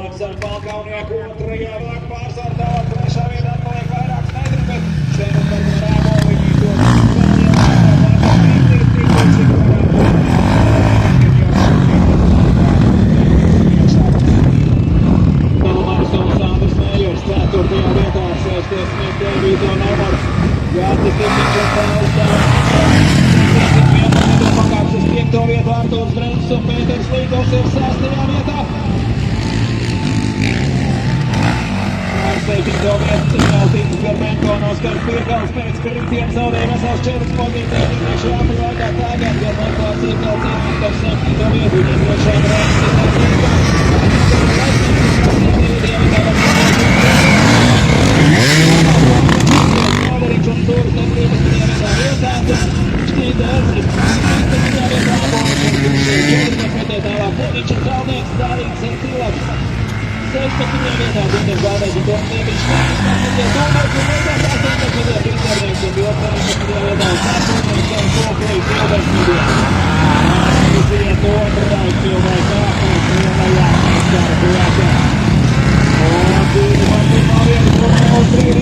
Domāts ar Balkaunieku otrajā vēl pārsārtāvā trešā vietā paliek vairāks metri, bet Steinberga Rāmo viņi to Marisons Andris Mējers 4. vietā, 69. numurs. Jānis Tipiņš un Pēlstāvs. Pakāpes 5. vietā Artūrs Brents un Pēters Līgovs ir 6. vietā. Ar 7. vietu Tītis Garbenko un Oskars Pirkals pēc kritiena zaudēja vesels 4 pozīcijas. Iepriekšējā apvienotā tagad Garbenko Cīkals ieņemta 7. vietu. Iepriekšējā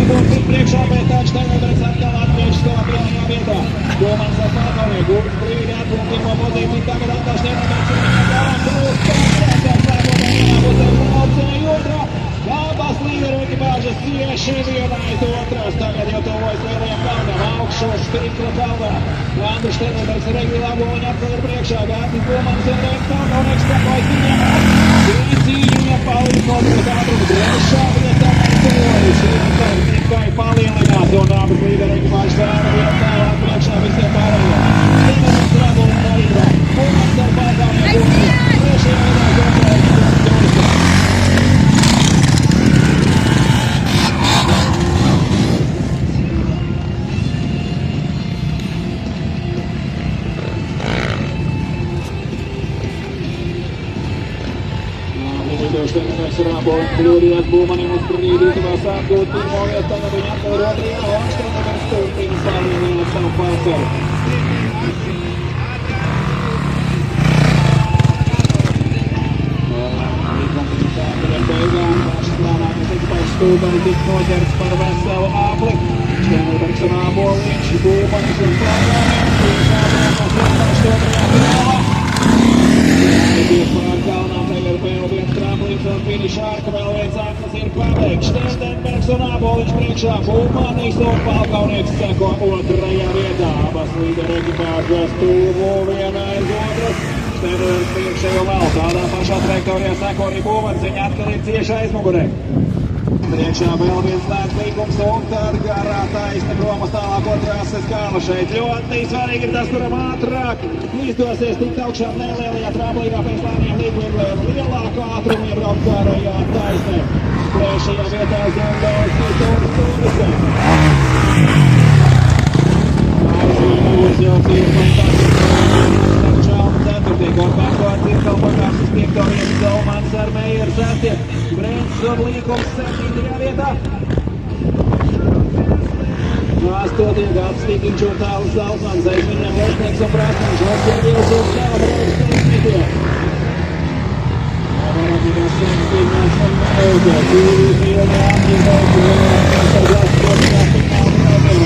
Brents ir priekšā, bet tāds Steinbergs atkal atgriežas savā pirmajā vietā. Domāts ar Balkaunieku, gūtas brīdi atpūst pirmo pozīciju, tagad atkal Steinbergs un viņa galvām krūst, pārstāvs sākotnē jābūt ar braucēju otrā. Abas līderu ekipāžas cieši vienājas otrās, tagad jau tuvojas lielajam kalnam, augšos Spirikla kalnā. Andris Steinbergs ar Egli Laboņu atkal ir priekšā, Gārtis Domāns un Rēns Balkaunieks skapojas viņam. Cīņa palīdzinot ātrumu trešā vietā tuvojas. Tikai palielinās un abas līderu ekipāžas vēra vien tālāk priekšā visiem pārējiem. Steinbergs Raboņu darībā, Domāns ar Balkaunieku, trešajā vietā Domāns. Steinbergs Raboņu kļūdījās Būmanim uz brīdi, tuvās atgūt pirmo vietu, tagad viņa atkal ir otrajā, un Steinbergs turpina palielināt savu pārsvaru. Beigām pašas lēnākās ekipāžas Stūbeni tiks noķerts par veselu apli. Steinbergs un Āboliņš, Būmanis un Balkaunieks, Āboliņš otrajā finālā. Pār kalnām tagad vēl viens tramplīns un finiša arka, vēl viens aknas ir pabeigts. Steinbergs un Āboliņš priekšā, Būmanis un Balkaunieks seko otrajā vietā. Abas līderu ekipāžas tuvu viena aiz otras. Steinbergs priekšējo vēl tādā pašā trajektorijā seko arī Būmanis, viņa atkal ir cieši aizmugurē. Priekšā vēl viens lēns līkums un tad garā taisna promas tālāk otrās skāla šeit. Ļoti svarīgi ir tas, kuram ātrāk izdosies tikt augšā nelielajā tramplīnā pēc lēniem līkumiem, lai lielāku ātrumu iebraukt garajā taisnē. Trešajā vietā Zemgals un Stūrisē. Aizvīnūs jau pirmais ceturtie, Gorbenko ar Cirkalu pakāpes 5. vietu, Zalmans ar Meijeru 6. Brents un Līkums 7. vietā. 8. gads Tikiņš un Tālis Zalmans, aiz viņam Lesnieks un Prasniņš, Oskarievs un Šābrauks 10. Varadīgās 7. un Meuga, 2 miljoni Andrīgauku, Vēlēkās ar gads 1. fināla braucienā.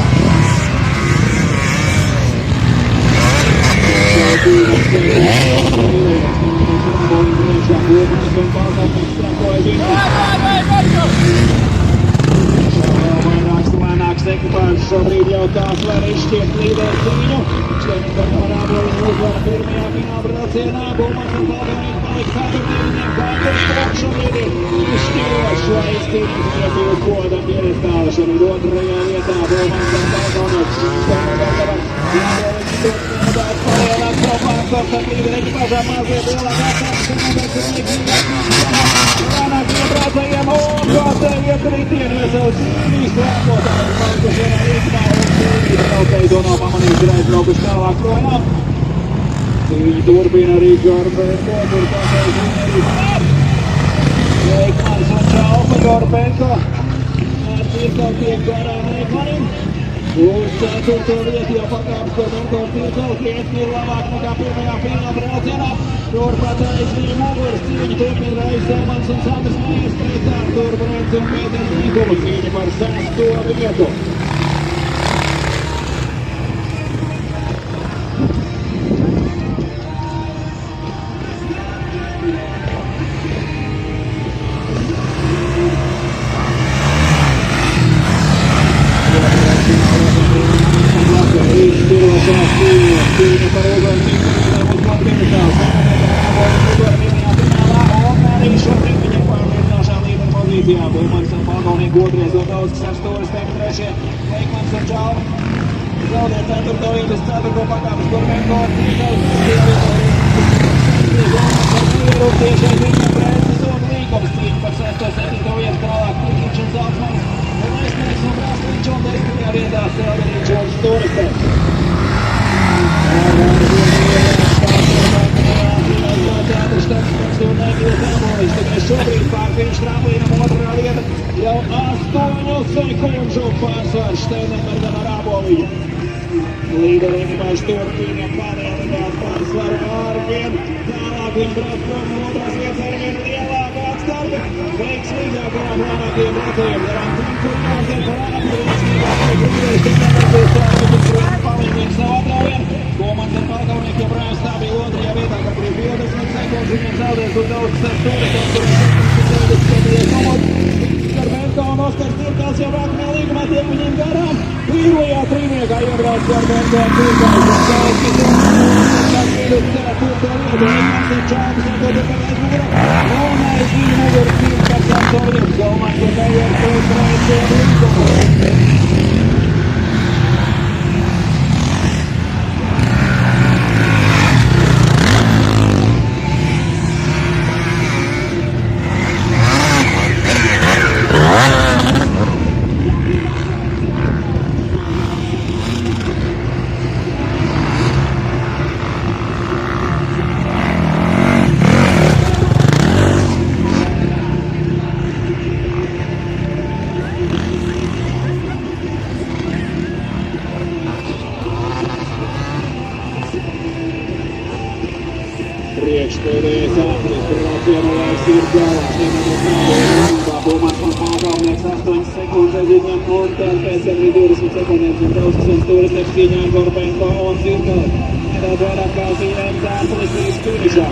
Lēnāks ekipāžas šobrīd jau tās var izšķirt līderu cīņu. Steinbergs un Āboliņš uzvar pirmajā fināla braucienā. Būmanis un Balkaunieks palika 4. viņiem katrs šobrīd ir izšķirošs, lai izcīnītu uz goda piedestāla. Šobrīd otrajā vietā Būmanis un Balkaunieks. Steinbergs palielināt savu pārsvaru, tad līderu ekipāžām mazliet lielāk atsāks. Steinbergs un lēnāk iebraucējiem un gāzējiem kritienu iesauc cīnīs lēkotājiem. Palikuši vienā rītmā un cīnīs braucēji to nav pamanījuši, ir aizbraukuši tālāk projām. Viņi turpina arī Gorbenko, tur tāpēc viņi arī Reikmans un Čalpa Gorbenko. Cirkalu tiek garām Reikmanim. Uz 4. vietu jau pakāpes Gorbenko Cirkals krietni labāk nekā pirmajā fināla braucienā. Turpat aiz viņa muguras cīņa turpina Raivs Zelmans un Sandrs Mājers pret Arturu Brents un Pēters Nīkumu cīņa par 6. vietu. Bulmans un Pagalnieks otrais un Daudskis ar stūri steigti trešie. Veikmans un Čalva zaudē 4. vietu uz 4. pakāpes Gorbenko Cirkals. Tiešais viņam Brēcis un Līkums cīņa par 6. un 7. vietu tālāk Klikiņš un Zaltsmans. Un Aizmēks un Brāsliņš un 10. vietā Selderīčs un Stūristēks. Tikai šobrīd pārfiniš Rāblīnam 2. vieta, jau 8 sekundžu pārsvars Steinenbergam ar Āboliņu. Līderīgi paši turpina palielināt pārsvaru arvien. Tālāk viņš brauc prom no 2. vietas ar vien lielāku atstarpi. Veiksmīgāk garām labākajiem braucējiem. Garām Tinkurināns ir parādi. Veiksmīgāk Steinenbergs sākums prom palīdzīgs savu atraujienu. Bulmans un Pagalnieks joprojām stāvīja 2. vietā, kad brīv 20 sekundes viņam zaudēs un Daudskis ar stūri. Gorbenko un Oskars Cirkals jau nākamajā līgumā tiek viņiem garām. Pirmajā trīniekā iebrauc Gorbenko un Cirkals. Daudskis un Oskars Cirkals 4. vietu. Veikmans un Čalvas atdod par aizmugurā. Un aiz viņa muguras cīņa par 6. vietu. Galmans un Mejers pret Raivs un Līkumu. Priekšpēdējais ātris braucienu laiks ir galā. Bulmans un Pagalnieks 8 sekundes viņam un tad pēc arī 20 sekundēm un Daudskis un Stūristēks cīņā ar Gorbenko un Cirkals. Nedaudz vairāk kā zīmēm Zāpulis līdz finišā.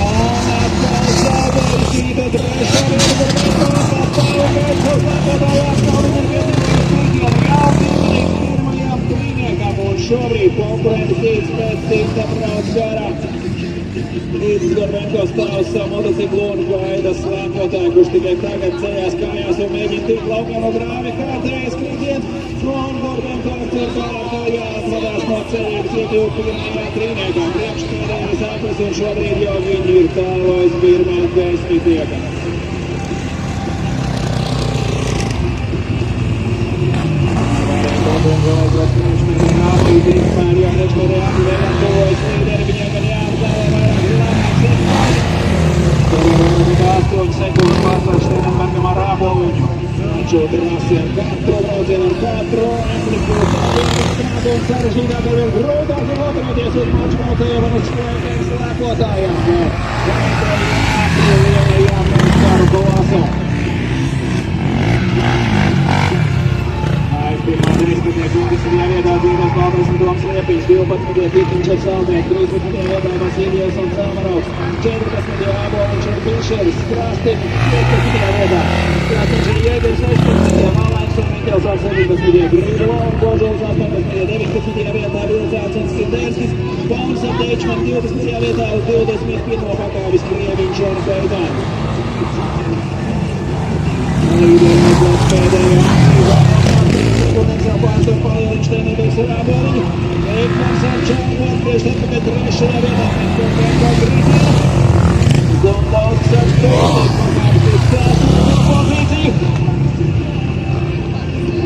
Un atkal zaudējis 3. vietu Gorbenko un Pagalnieks uz nākotāju atkal ir vienīgais līdzi Galvīnīgs pirmajā trīniekā. Un šobrīd konkurenti cīņas pēc cīņa brauc garām. Līdz Gorbenko stāv uz savu motociklu un gaida slēpotāju, kurš tikai tagad ceļās kājās un mēģina tikt laukā no grāvi kārtējais kritiens. Un Gorbenko Cirkals jāatvadās no cerības iekļūt pirmajā trīniekā. Priekšpēdējais ātris un šobrīd jau viņi ir tālu aiz pirmā desmitnieka. Sekundes pārsvars Steinenbergam ar Āboliņu. Čotrāsiem katru braucienu ar katru amplitūdu strādu un sarežģītāk ar vien grūtāk ir atroties uz maču braucējiem un uz šķēlēm slēpotājiem. Lielajām Monstaru klasā. Pirmā 10. 20. vietā Dzīves Baldris un Toms Liepiņš, 12. Tikiņš ar Salmēku, 13. vietā Vasiljevs un Salmarovs, 14. Āboliņš un Fišeris, Krāstiņš, 15. vietā, Krāstiņš ir Jēgers, 16. Valēns un Mikels ar 17. Grīvo un Gožovs 18. 19. vietā Vilcāns un Skindērskis, Pauns ar Deičman 20. vietā uz 21. pakāvis Krieviņš un Pētāns. Līderīgi pēdējā sekundēm jau pārstāv palieliņš Steinenbergs ar Āboliņu. Veikmans ar Čalvu atgriežas atpakaļ 3. vietā. Gorbenko Grīsēns. Un Daudskis ar Stūristēks pakāpes uz 4. pozīciju.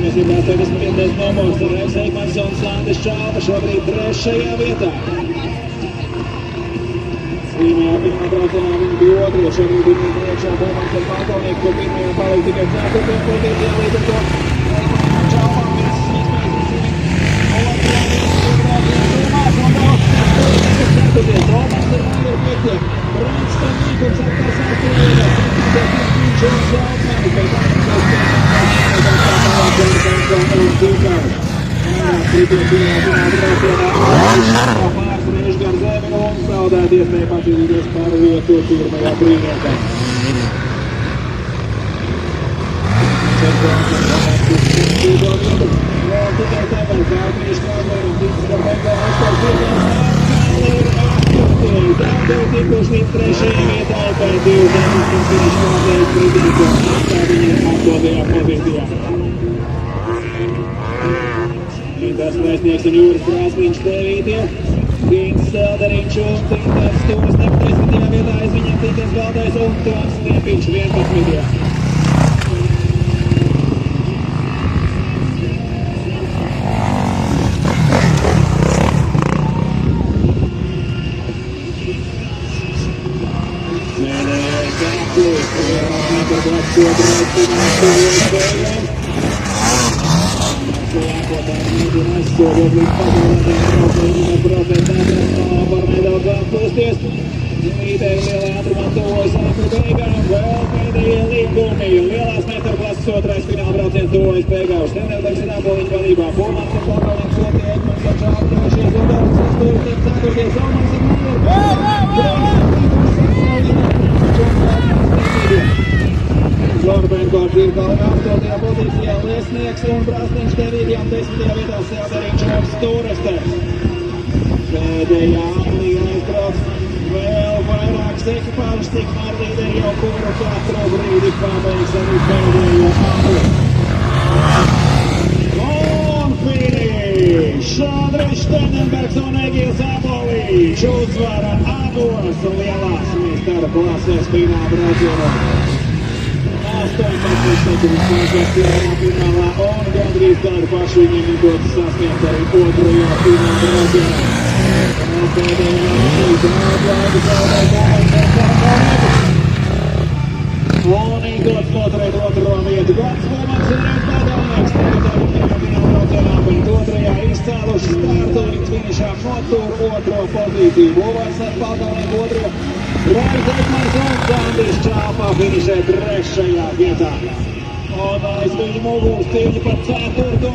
Mēs ir 85. numurs ar Raivs Veikmans un Sandis Čalva šobrīd 3. vietā. Viimeinen pinnan brauteena vinti otro, Sherwoodin priekšā Bowmans ar pagalnieku, pirmajā paliek tikai 4. pozīcijā, līdz ar to Čaupam viss izmēģinājums. Otrajā Bowmans un daudz 4. Bowmans ar mairu 5. Branston Nīkums atkal 6. vietā, 7. Viņš un Zeltmani, bet atkal 5. Pāris Režģer Zeminu un zaudēt iespēju pacīdīties par vietu pirmajā brīniekā. Vēl tikai Tevers, Ārmīši Krāslerim, Tīks ar Bengal, aizstāv vietās, Zaudēja tikuši līdz 3. vietai, bet 2 zemes finišu Krāslerim Kritīko, tā viņa 8. pozīcijā. Tas Vēstnieks un Jūras Krāsliņš 9. Gīns Selderiņš un Tīters Stūrs 10. vietā, aiz viņam Tīters Galdais un Toms Liepiņš 11. Mēnējais Aplis, Metrblats 2. Aizsodot līdz pagalētiem braucējiem var nedaudz atpūsties. Līderi lielā ātrumā tuvojas ātru beigām, vēl pēdējie līgumi. Lielās metrklases 2. fināla brauciens tuvojas beigām. Stenderbergs ir Āboliņa vadībā. Bowmans ar pagalnieku 2. Ekmans ar čāptojušies un daudz 6. 4. Zaumans ar Zorbenkovs ir galvenā 8. pozīcijā, Liesnieks un Brasniņš 9. un 10. vietā Selderiņš un Stūresters. Pēdējā atlīga aizbrauc vēl vairākas ekipāžas, tikmēr līderi jau kuru katru brīdi pabeigs arī pēdējo atli. Un finiš! Andrejs Stendenbergs un Egils Āboliņš uzvara abos lielās meistara klases fināla braucienā. 18 sekundes mazliet pirmajā finālā un gandrīz tādu pašu viņiem izdodas sasniegt arī 2. fināla braucienā. Un pēdējā daudz laika zaudēja Bowmans ar pagalnieku. Un Igors noturēt 2. vietu. Gods Bowmans un reiz pagalnieks. Tagad arī 1. fināla braucienā, bet 2. izcēluši startu līdz finišām notur 2. pozīciju. Bowmans ar pagalnieku 2. Raivis Ekmans un Sandis Čāpā finišē 3. vietā. Un aiz viņu muguras cīņa par 4.